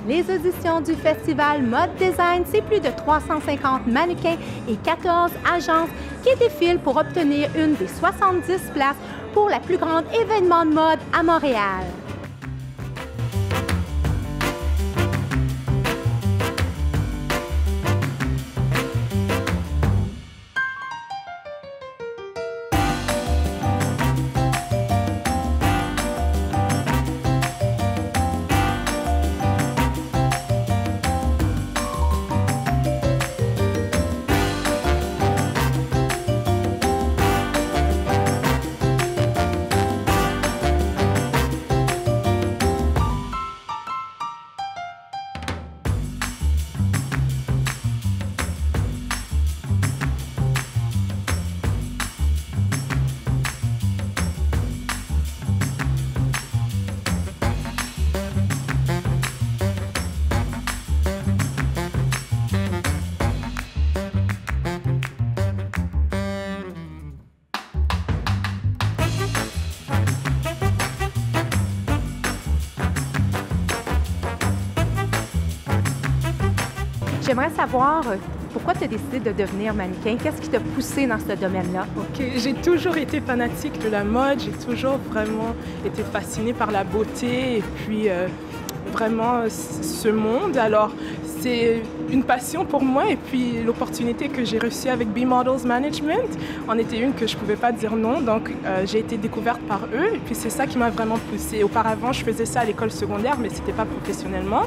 Les auditions du festival Mode Design, c'est plus de 350 mannequins et 14 agences qui défilent pour obtenir une des 70 places pour le plus grand événement de mode à Montréal. J'aimerais savoir pourquoi tu as décidé de devenir mannequin. Qu'est-ce qui t'a poussé dans ce domaine-là? Ok, j'ai toujours été fanatique de la mode. J'ai toujours vraiment été fascinée par la beauté et puis vraiment ce monde. Alors, c'est une passion pour moi et puis l'opportunité que j'ai reçue avec B-Models Management en était une que je ne pouvais pas dire non. Donc, j'ai été découverte par eux et puis c'est ça qui m'a vraiment poussée. Auparavant, je faisais ça à l'école secondaire, mais ce n'était pas professionnellement.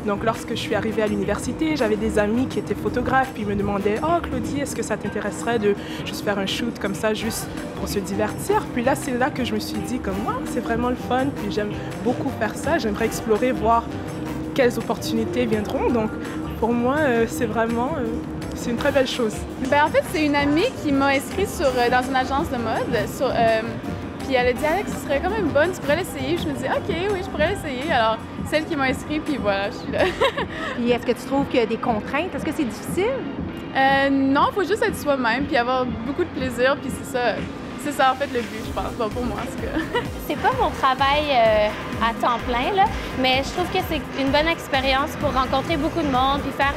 Donc, lorsque je suis arrivée à l'université, j'avais des amis qui étaient photographes, puis ils me demandaient « Oh, Claudie, est-ce que ça t'intéresserait de juste faire un shoot comme ça, juste pour se divertir ?» Puis là, c'est là que je me suis dit comme « Wow, c'est vraiment le fun, puis j'aime beaucoup faire ça, j'aimerais explorer, voir quelles opportunités viendront. » Donc, pour moi, c'est vraiment... c'est une très belle chose. Ben, en fait, c'est une amie qui m'a inscrite dans une agence de mode. Puis elle a dit « Alex, ce serait quand même bonne, tu pourrais l'essayer. » Je me dis « OK, oui, je pourrais l'essayer. » Alors, celle qui m'a inscrit, puis voilà, je suis là. Puis est-ce que tu trouves qu'il y a des contraintes? Est-ce que c'est difficile? Non, il faut juste être soi-même, puis avoir beaucoup de plaisir, puis c'est ça en fait le but, je pense, bon, pour moi en tout cas. C'est pas mon travail à temps plein, là, mais je trouve que c'est une bonne expérience pour rencontrer beaucoup de monde puis faire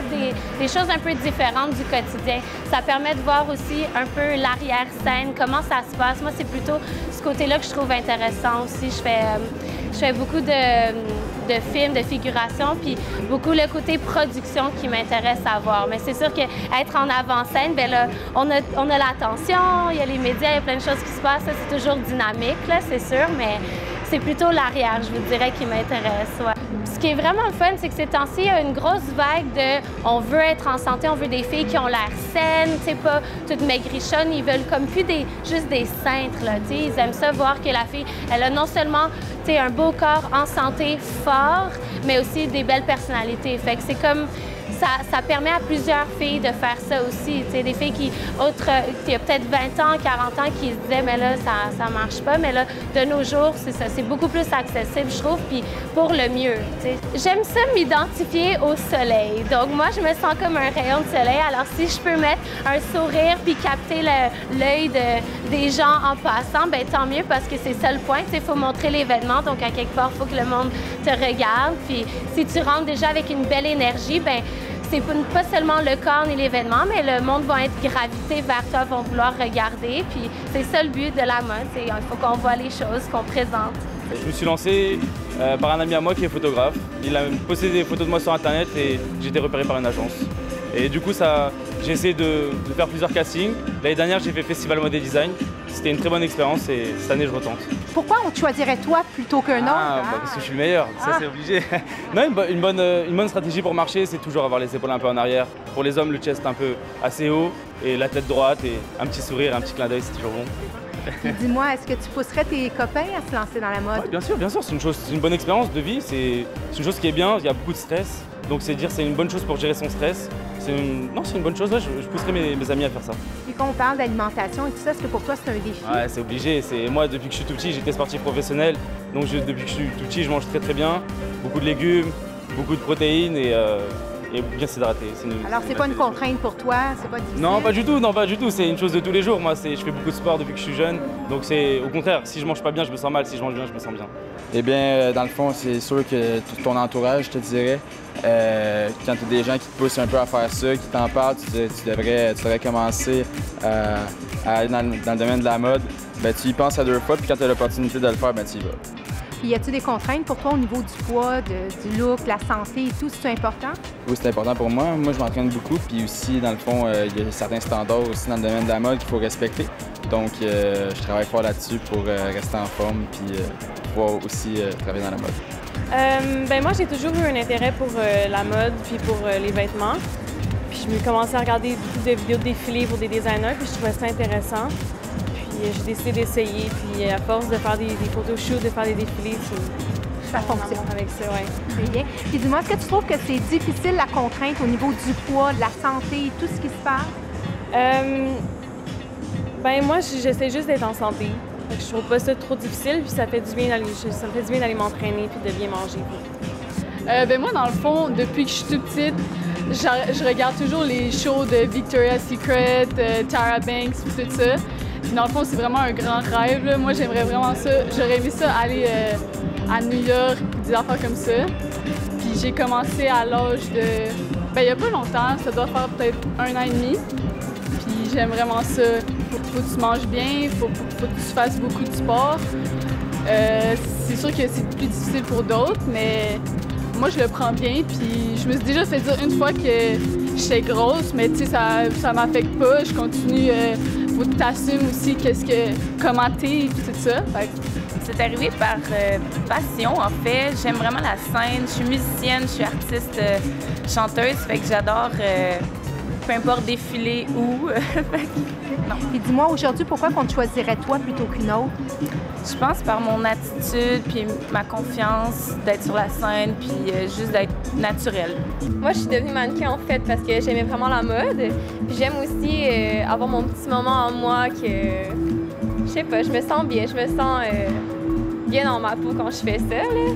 des choses un peu différentes du quotidien. Ça permet de voir aussi un peu l'arrière-scène, comment ça se passe. Moi, c'est plutôt ce côté-là que je trouve intéressant aussi. Je fais beaucoup de films, de figuration, puis beaucoup le côté production qui m'intéresse à voir. Mais c'est sûr qu'être en avant-scène, bien là, on a l'attention, il y a les médias, il y a plein de choses qui se passent. C'est toujours dynamique, là, c'est sûr, mais c'est plutôt l'arrière, je vous dirais, qui m'intéresse. Ouais. Ce qui est vraiment le fun, c'est que ces temps-ci, il y a une grosse vague de « on veut être en santé, on veut des filles qui ont l'air saines, tu sais, pas toutes maigrichonnes, ils veulent comme plus juste des cintres, là, tu sais, ils aiment ça voir que la fille, elle a non seulement, tu sais, un beau corps en santé fort, mais aussi des belles personnalités. Fait que c'est comme... Ça permet à plusieurs filles de faire ça aussi. Tu sais, des filles qui il y a peut-être 20 ans, 40 ans, qui se disaient « mais là, ça marche pas ». Mais là, de nos jours, c'est ça, c'est beaucoup plus accessible, je trouve, puis pour le mieux. Tu sais. J'aime ça m'identifier au soleil. Donc moi, je me sens comme un rayon de soleil. Alors si je peux mettre un sourire puis capter l'œil des gens en passant, bien tant mieux, parce que c'est ça le point. Il faut montrer l'événement, donc à quelque part, il faut que le monde te regarde. Puis si tu rentres déjà avec une belle énergie, bien c'est pas seulement le corps ni l'événement, mais le monde va être gravité vers toi, vont vouloir regarder. Puis c'est ça le but de la mode, il faut qu'on voit les choses, qu'on présente. Je me suis lancé par un ami à moi qui est photographe. Il a posté des photos de moi sur Internet et j'ai été repéré par une agence. Et du coup, j'ai essayé de faire plusieurs castings. L'année dernière, j'ai fait Festival Mode Design. C'était une très bonne expérience et cette année, je retente. Pourquoi on te choisirait toi plutôt qu'un autre? Parce que je suis le meilleur, ça c'est obligé. Non, une bonne stratégie pour marcher, c'est toujours avoir les épaules un peu en arrière. Pour les hommes, le chest un peu assez haut et la tête droite et un petit sourire, un petit clin d'œil, c'est toujours bon. Dis-moi, est-ce que tu pousserais tes copains à se lancer dans la mode? Ouais, bien sûr, c'est une bonne expérience de vie, c'est une chose qui est bien, il y a beaucoup de stress. Donc c'est une bonne chose pour gérer son stress. C'est une bonne chose, ouais, je pousserai mes amis à faire ça. Et quand on parle d'alimentation et tout ça, est-ce que pour toi c'est un défi? Ouais, c'est obligé. Moi, depuis que je suis tout petit, j'étais sportif professionnel. Donc depuis que je suis tout petit, je mange très très bien. Beaucoup de légumes, beaucoup de protéines et et bien s'hydrater. Alors, c'est pas une contrainte pour toi? C'est pas difficile? Non, pas du tout. C'est une chose de tous les jours. Moi, je fais beaucoup de sport depuis que je suis jeune. Donc, c'est au contraire, si je mange pas bien, je me sens mal. Si je mange bien, je me sens bien. Eh bien, dans le fond, c'est sûr que tout ton entourage, je te dirais, quand tu as des gens qui te poussent un peu à faire ça, qui t'en parlent, tu devrais commencer à aller dans le domaine de la mode, bien, tu y penses à 2 fois, puis quand tu as l'opportunité de le faire, bien, tu y vas. Puis y a-t-il des contraintes pour toi au niveau du poids, du look, de la santé et tout? C'est important? Oui, c'est important pour moi. Moi, je m'entraîne beaucoup, puis aussi, dans le fond, il y a certains standards aussi dans le domaine de la mode qu'il faut respecter. Donc, je travaille fort là-dessus pour rester en forme, puis pouvoir aussi travailler dans la mode. Ben moi, j'ai toujours eu un intérêt pour la mode puis pour les vêtements. Puis je me commençais à regarder beaucoup de vidéos de défilés pour des designers, puis je trouvais ça intéressant. Puis j'ai décidé d'essayer, puis à force de faire des photoshoots, de faire des défilés, ça fonctionne avec ça, oui. Très bien. Puis dis-moi, est-ce que tu trouves que c'est difficile la contrainte au niveau du poids, de la santé, tout ce qui se passe? Ben moi, j'essaie juste d'être en santé. Je trouve pas ça trop difficile, puis ça me fait du bien d'aller m'entraîner puis de bien manger. Ben moi, dans le fond, depuis que je suis toute petite, je regarde toujours les shows de Victoria's Secret, Tyra Banks, tout ça. Puis dans le fond, c'est vraiment un grand rêve, là. Moi, j'aimerais vraiment ça. J'aurais aimé ça aller à New York, des affaires comme ça. Puis j'ai commencé à l'âge de... Ben il y a pas longtemps, ça doit faire peut-être 1 an et demi. Puis j'aime vraiment ça. Faut que tu manges bien, faut que tu fasses beaucoup de sport. C'est sûr que c'est plus difficile pour d'autres, mais moi, je le prends bien. Puis je me suis déjà fait dire une fois que j'étais grosse, mais tu sais, ça m'affecte pas. Je continue. Faut que tu assumes aussi comment t'es et tout ça. C'est arrivé par passion, en fait. J'aime vraiment la scène. Je suis musicienne, je suis artiste, chanteuse, fait que j'adore peu importe défiler où. Et dis-moi, aujourd'hui, pourquoi qu'on te choisirait toi plutôt qu'une autre? Je pense par mon attitude, puis ma confiance d'être sur la scène, puis juste d'être naturelle. Moi, je suis devenue mannequin, en fait, parce que j'aimais vraiment la mode. Puis j'aime aussi avoir mon petit moment en moi que, je sais pas, je me sens bien. Je me sens bien dans ma peau quand je fais ça, là.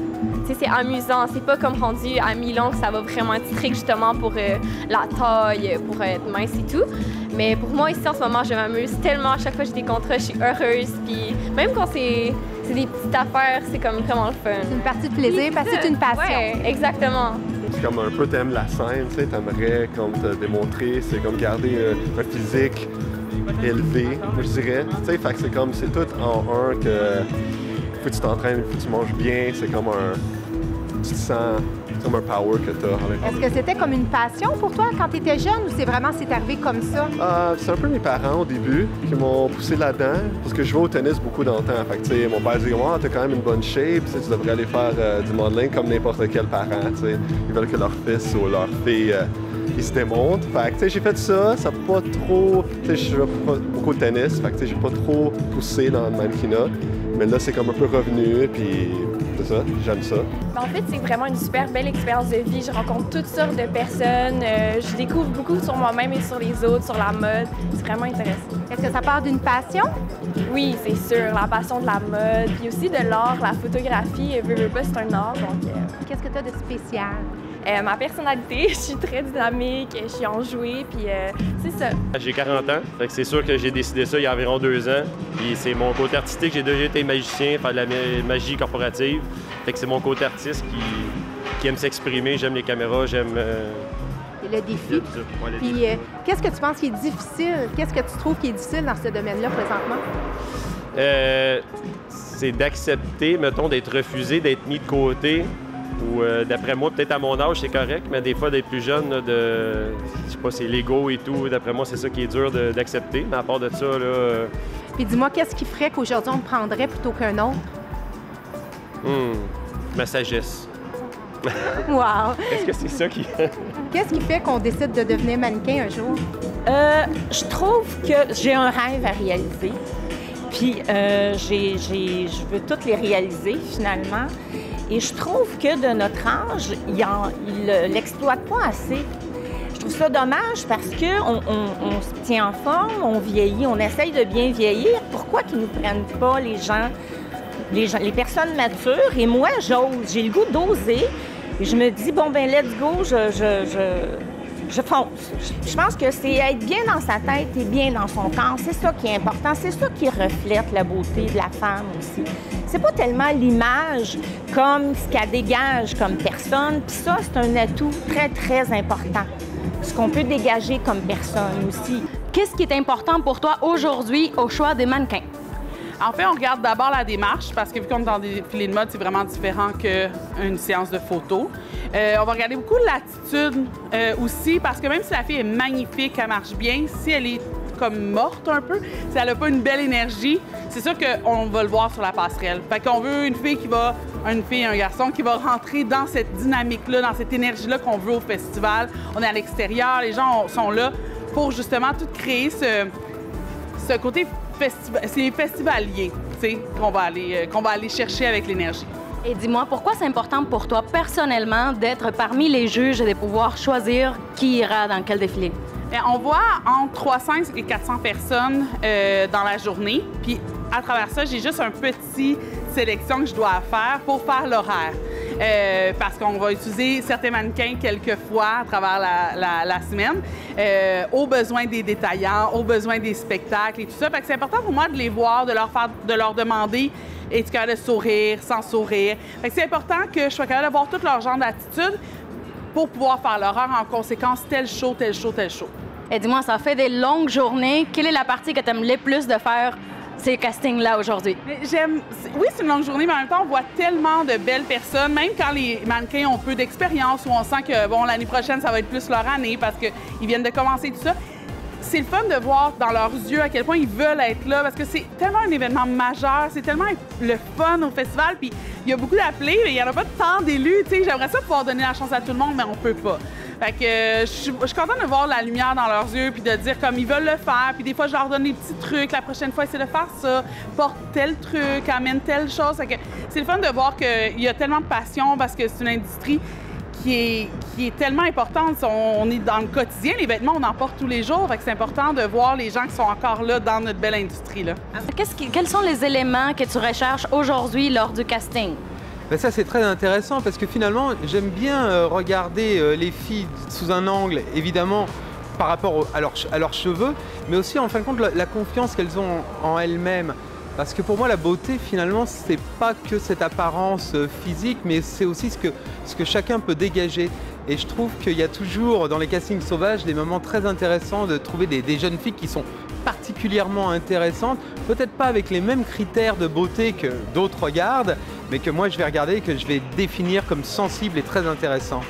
C'est amusant, c'est pas comme rendu à Milan que ça va vraiment être strict justement pour la taille, pour être mince et tout. Mais pour moi, ici en ce moment, je m'amuse tellement. À chaque fois que j'ai des contrats, je suis heureuse. Puis même quand c'est des petites affaires, c'est comme vraiment le fun. C'est une partie de plaisir parce que c'est une passion. Ouais, exactement. C'est comme un peu t'aimes la scène, tu sais, t'aimerais comme te démontrer, c'est comme garder un physique élevé, je dirais. Tu sais, fait que c'est tout en un que faut que tu t'entraînes, faut que tu manges bien, c'est comme tu te sens comme un power que tu as. Est-ce que c'était comme une passion pour toi quand tu étais jeune ou c'est arrivé comme ça? C'est un peu mes parents au début qui m'ont poussé là-dedans parce que je jouais au tennis beaucoup dans le temps. Fait que, tu sais, mon père dit « t'as quand même une bonne shape, tu devrais aller faire du modeling comme n'importe quel parent. » Ils veulent que leur fils ou leur fille ils se démontrent. Fait que, tu sais, j'ai fait ça, ça n'a pas trop... Tu sais, je joue beaucoup au tennis, fait que, tu sais, j'ai pas trop poussé dans le mannequinat. Mais là, c'est comme un peu revenu, puis c'est ça, j'aime ça. En fait, c'est vraiment une super belle expérience de vie. Je rencontre toutes sortes de personnes. Je découvre beaucoup sur moi-même et sur les autres, sur la mode. C'est vraiment intéressant. Est-ce que ça part d'une passion? Oui, c'est sûr. La passion de la mode, puis aussi de l'art, la photographie. Veux pas, c'est un art, donc... Qu'est-ce que tu as de spécial? Ma personnalité, je suis très dynamique, je suis enjouée, puis c'est ça. J'ai 40 ans, fait que c'est sûr que j'ai décidé ça il y a environ 2 ans. Puis c'est mon côté artistique, j'ai déjà été magicien, faire de la magie corporative. Fait que c'est mon côté artiste qui aime s'exprimer, j'aime les caméras, j'aime... le défi. Puis qu'est-ce que tu penses qui est difficile? Qu'est-ce que tu trouves qui est difficile dans ce domaine-là présentement? C'est d'accepter, mettons, d'être refusé, d'être mis de côté. Ou d'après moi, peut-être à mon âge, c'est correct, mais des fois, d'être plus jeune, là, je sais pas, c'est l'ego et tout. D'après moi, c'est ça qui est dur d'accepter. Mais à part de ça, là... Puis dis-moi, qu'est-ce qui ferait qu'aujourd'hui, on te prendrait plutôt qu'un autre? Ma sagesse. Wow! Est-ce que c'est ça qui... Qu'est-ce qui fait qu'on décide de devenir mannequin un jour? Je trouve que j'ai un rêve à réaliser. Puis je veux toutes les réaliser, finalement. Et je trouve que de notre âge, il l'exploite pas assez. Je trouve ça dommage parce qu'on se tient en forme, on vieillit, on essaye de bien vieillir. Pourquoi qu'ils ne nous prennent pas les personnes matures? Et moi, j'ose, j'ai le goût d'oser. Et je me dis, bon, ben let's go, je fonce. Je pense que c'est être bien dans sa tête et bien dans son corps. C'est ça qui est important. C'est ça qui reflète la beauté de la femme aussi. C'est pas tellement l'image comme ce qu'elle dégage comme personne. Puis ça, c'est un atout très, très important. Ce qu'on peut dégager comme personne aussi. Qu'est-ce qui est important pour toi aujourd'hui au choix des mannequins? En fait, on regarde d'abord la démarche parce que vu qu'on est dans des défilés de mode, c'est vraiment différent qu'une séance de photos. On va regarder beaucoup l'attitude aussi parce que même si la fille est magnifique, elle marche bien, si elle est comme morte un peu, si elle n'a pas une belle énergie, c'est sûr qu'on va le voir sur la passerelle. Fait qu'on veut une fille et un garçon qui va rentrer dans cette dynamique-là, dans cette énergie-là qu'on veut au festival. On est à l'extérieur, les gens sont là pour justement tout créer ce côté festivalier, qu'on va aller chercher avec l'énergie. Et dis-moi, pourquoi c'est important pour toi personnellement d'être parmi les juges et de pouvoir choisir qui ira dans quel défilé? Bien, on voit entre 300 et 400 personnes dans la journée. Puis à travers ça, j'ai juste une petite sélection que je dois faire pour faire l'horaire. Parce qu'on va utiliser certains mannequins quelques fois à travers la semaine, aux besoins des détaillants, aux besoins des spectacles et tout ça. Fait que c'est important pour moi de les voir, de leur demander es-tu capable de sourire, sans sourire. Fait que c'est important que je sois capable d'avoir tout leur genre d'attitude pour pouvoir faire l'horaire en conséquence, tel show, tel show, tel show. Et dis-moi, ça fait des longues journées. Quelle est la partie que tu aimes le plus de faire ces castings-là aujourd'hui? Oui, c'est une longue journée, mais en même temps, on voit tellement de belles personnes, même quand les mannequins ont peu d'expérience, où on sent que, bon, l'année prochaine, ça va être plus leur année parce qu'ils viennent de commencer tout ça. C'est le fun de voir dans leurs yeux à quel point ils veulent être là, parce que c'est tellement un événement majeur, c'est tellement le fun au festival, puis il y a beaucoup d'appelés, mais il n'y en a pas tant d'élus, tu sais. J'aimerais ça pouvoir donner la chance à tout le monde, mais on peut pas. Fait que je suis contente de voir la lumière dans leurs yeux, puis de dire comme ils veulent le faire, puis des fois je leur donne des petits trucs, la prochaine fois essaie de faire ça, porte tel truc, amène telle chose. Fait que c'est le fun de voir qu'il y a tellement de passion, parce que c'est une industrie qui est tellement importante. On est dans le quotidien, les vêtements, on en porte tous les jours. Fait que c'est important de voir les gens qui sont encore là dans notre belle industrie. Quels sont les éléments que tu recherches aujourd'hui lors du casting? Ben ça, c'est très intéressant parce que finalement, j'aime bien regarder les filles sous un angle, évidemment, par rapport à leurs cheveux, mais aussi, en fin de compte, la confiance qu'elles ont en elles-mêmes. Parce que pour moi, la beauté, finalement, c'est pas que cette apparence physique, mais c'est aussi ce que chacun peut dégager. Et je trouve qu'il y a toujours, dans les castings sauvages, des moments très intéressants de trouver des jeunes filles qui sont particulièrement intéressantes, peut-être pas avec les mêmes critères de beauté que d'autres regardent, mais que moi, je vais regarder et que je vais définir comme sensible et très intéressant.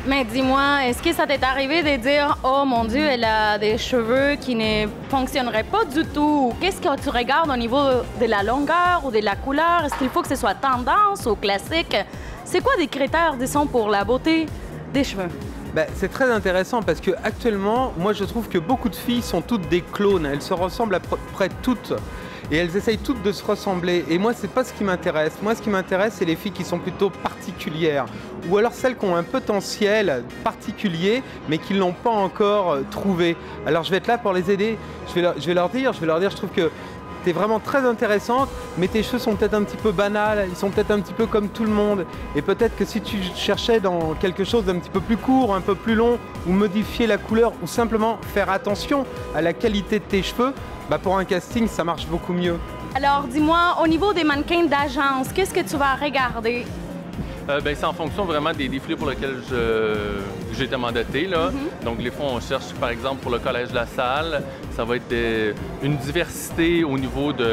Mais dis-moi, est-ce que ça t'est arrivé de dire « Oh mon Dieu, elle a des cheveux qui ne fonctionneraient pas du tout ». Qu'est-ce que tu regardes au niveau de la longueur ou de la couleur? Est-ce qu'il faut que ce soit tendance ou classique? C'est quoi des critères, disons, pour la beauté des cheveux? Ben, c'est très intéressant parce que actuellement, moi je trouve que beaucoup de filles sont toutes des clones. Elles se ressemblent à peu près toutes. Et elles essayent toutes de se ressembler. Et moi, c'est pas ce qui m'intéresse. Moi, ce qui m'intéresse, c'est les filles qui sont plutôt particulières. Ou alors celles qui ont un potentiel particulier, mais qui ne l'ont pas encore trouvé. Alors, je vais être là pour les aider. Je vais leur dire, je trouve que t'es vraiment très intéressante, mais tes cheveux sont peut-être un petit peu banals, ils sont peut-être un petit peu comme tout le monde. Et peut-être que si tu cherchais dans quelque chose d'un petit peu plus court, un peu plus long, ou modifier la couleur, ou simplement faire attention à la qualité de tes cheveux, bah pour un casting, ça marche beaucoup mieux. Alors, dis-moi, au niveau des mannequins d'agence, qu'est-ce que tu vas regarder? C'est en fonction vraiment des défilés pour lesquels j'ai été mandaté. Là. Donc, les fois, on cherche, par exemple, pour le Collège de la Salle, ça va être une diversité au niveau du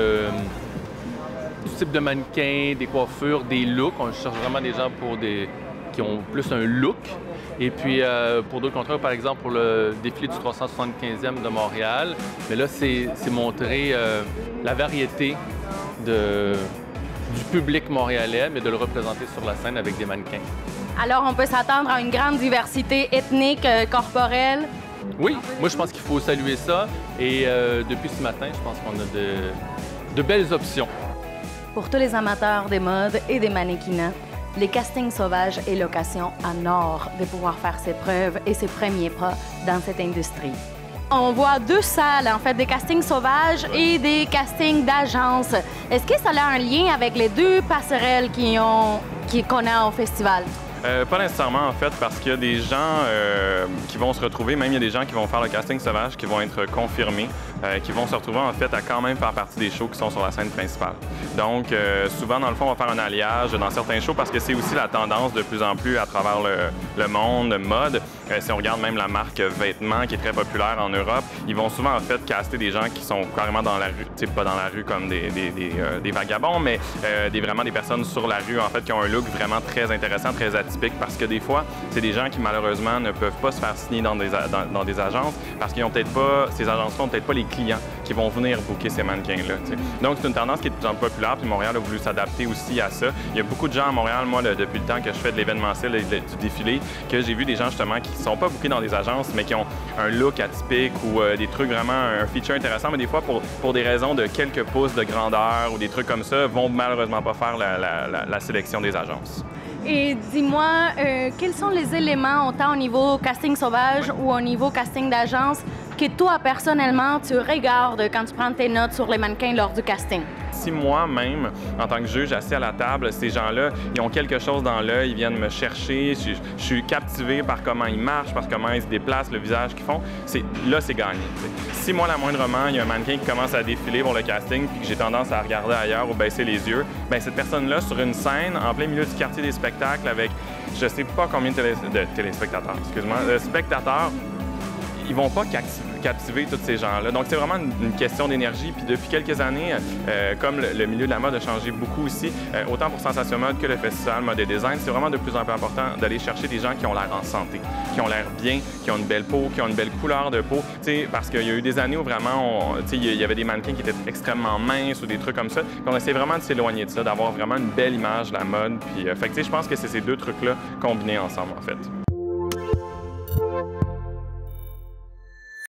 type de mannequin, des coiffures, des looks. On cherche vraiment des gens qui ont plus un look. Et puis, pour d'autres contrats, par exemple, pour le défilé du 375e de Montréal, mais là, c'est montrer la variété du public montréalais, mais de le représenter sur la scène avec des mannequins. Alors, on peut s'attendre à une grande diversité ethnique, corporelle? Oui, moi, je pense qu'il faut saluer ça. Et depuis ce matin, je pense qu'on a de belles options. Pour tous les amateurs des modes et des mannequinats, les castings sauvages est l'occasion en or de pouvoir faire ses preuves et ses premiers pas dans cette industrie. On voit deux salles, en fait, des castings sauvages et des castings d'agence. Est-ce que ça a un lien avec les deux passerelles qu'on a au festival? Pas nécessairement, en fait, parce qu'il y a des gens qui vont se retrouver, même il y a des gens qui vont faire le casting sauvage, qui vont être confirmés, qui vont se retrouver, en fait, à quand même faire partie des shows qui sont sur la scène principale. Donc, souvent, dans le fond, on va faire un alliage dans certains shows parce que c'est aussi la tendance de plus en plus à travers le monde, mode. Si on regarde même la marque vêtements qui est très populaire en Europe, ils vont souvent, en fait, caster des gens qui sont carrément dans la rue. Tu sais, pas dans la rue comme des vagabonds, mais vraiment des personnes sur la rue, en fait, qui ont un look vraiment très intéressant, très atypique, parce que des fois, c'est des gens qui, malheureusement, ne peuvent pas se faire signer dans des agences parce qu'ils ont peut-être pas, ces agences-là n'ont peut-être pas les clients qui vont venir booker ces mannequins-là. Tu sais. Donc, c'est une tendance qui est de plus en plus populaire, puis Montréal a voulu s'adapter aussi à ça. Il y a beaucoup de gens à Montréal, moi, depuis le temps que je fais de l'événementiel et du défilé, que j'ai vu des gens, justement, qui ne sont pas bookés dans des agences, mais qui ont un look atypique ou des trucs vraiment, un feature intéressant, mais des fois, pour des raisons de quelques pouces de grandeur ou des trucs comme ça, vont malheureusement pas faire la sélection des agences. Et dis-moi, quels sont les éléments, autant au niveau casting sauvage ou au niveau casting d'agence, que toi, personnellement, tu regardes quand tu prends tes notes sur les mannequins lors du casting? Si moi-même, en tant que juge, assis à la table, ces gens-là, ils ont quelque chose dans l'œil, ils viennent me chercher, je suis captivé par comment ils marchent, par comment ils se déplacent, le visage qu'ils font, là, c'est gagné. T'sais. Si moi, la moindrement, il y a un mannequin qui commence à défiler pour le casting puis que j'ai tendance à regarder ailleurs ou baisser les yeux, bien, cette personne-là, sur une scène, en plein milieu du quartier des spectacles, avec je sais pas combien de téléspectateurs, excuse-moi, spectateurs, ils vont pas captiver tous ces gens-là. Donc, c'est vraiment une question d'énergie. Puis depuis quelques années, comme le milieu de la mode a changé beaucoup aussi, autant pour Sensation Mode que le Festival Mode et Design, c'est vraiment de plus en plus important d'aller chercher des gens qui ont l'air en santé, qui ont l'air bien, qui ont une belle peau, qui ont une belle couleur de peau. T'sais, parce qu'il y a eu des années où vraiment, il y avait des mannequins qui étaient extrêmement minces ou des trucs comme ça. Puis on essaie vraiment de s'éloigner de ça, d'avoir vraiment une belle image de la mode. Puis, je pense que c'est ces deux trucs-là combinés ensemble, en fait.